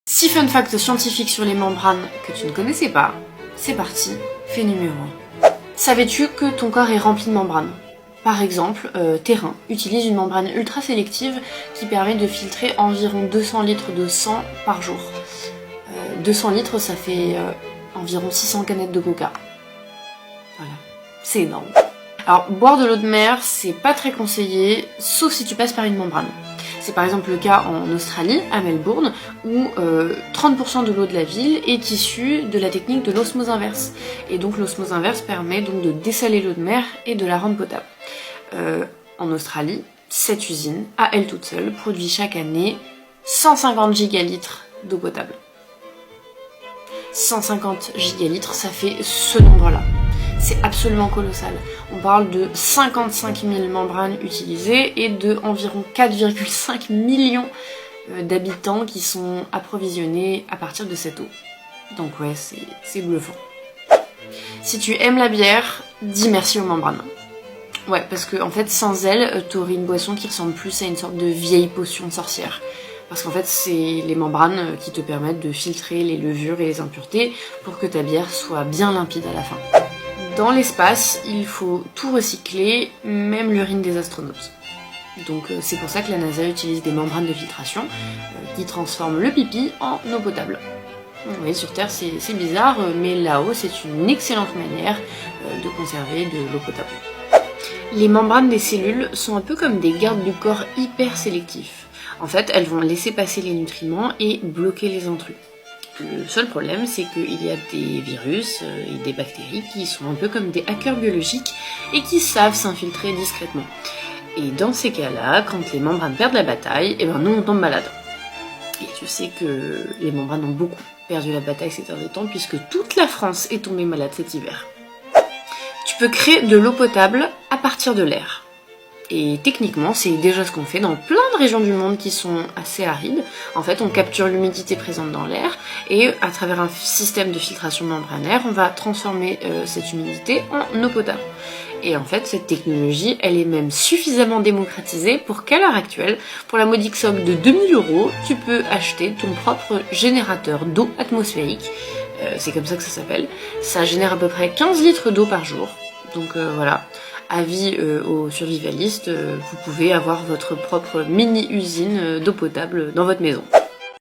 6 fun facts scientifiques sur les membranes que tu ne connaissais pas. C'est parti, fait numéro 1. Savais-tu que ton corps est rempli de membranes? Par exemple, tes reins utilisent une membrane ultra sélective qui permet de filtrer environ 200 litres de sang par jour. 200 litres, ça fait environ 600 canettes de coca. Voilà, c'est énorme. Alors, boire de l'eau de mer, c'est pas très conseillé, sauf si tu passes par une membrane. C'est par exemple le cas en Australie, à Melbourne, où 30% de l'eau de la ville est issue de la technique de l'osmose inverse. Et donc l'osmose inverse permet donc de dessaler l'eau de mer et de la rendre potable. En Australie, cette usine, à elle toute seule, produit chaque année 150 gigalitres d'eau potable. 150 gigalitres, ça fait ce nombre-là. C'est absolument colossal. On parle de 55 000 membranes utilisées et de environ 4,5 millions d'habitants qui sont approvisionnés à partir de cette eau. Donc ouais, c'est bluffant. Si tu aimes la bière, dis merci aux membranes. Ouais, parce que en fait, sans elles, t'aurais une boisson qui ressemble plus à une sorte de vieille potion de sorcière. Parce qu'en fait, c'est les membranes qui te permettent de filtrer les levures et les impuretés pour que ta bière soit bien limpide à la fin. Dans l'espace, il faut tout recycler, même l'urine des astronautes. Donc c'est pour ça que la NASA utilise des membranes de filtration qui transforment le pipi en eau potable. Oui, sur Terre c'est bizarre, mais là-haut c'est une excellente manière de conserver de l'eau potable. Les membranes des cellules sont un peu comme des gardes du corps hyper sélectifs. En fait, elles vont laisser passer les nutriments et bloquer les intrus. Le seul problème, c'est qu'il y a des virus et des bactéries qui sont un peu comme des hackers biologiques et qui savent s'infiltrer discrètement. Et dans ces cas-là, quand les membranes perdent la bataille, eh ben nous on tombe malade. Et tu sais que les membranes ont beaucoup perdu la bataille ces derniers temps puisque toute la France est tombée malade cet hiver. Tu peux créer de l'eau potable à partir de l'air. Et techniquement, c'est déjà ce qu'on fait dans plein de régions du monde qui sont assez arides. En fait, on capture l'humidité présente dans l'air et à travers un système de filtration membranaire, on va transformer cette humidité en eau potable. Et en fait, cette technologie, elle est même suffisamment démocratisée pour qu'à l'heure actuelle, pour la modique somme de 2000 €, tu peux acheter ton propre générateur d'eau atmosphérique. C'est comme ça que ça s'appelle. Ça génère à peu près 15 litres d'eau par jour. Donc voilà. Avis aux survivalistes, vous pouvez avoir votre propre mini-usine d'eau potable dans votre maison.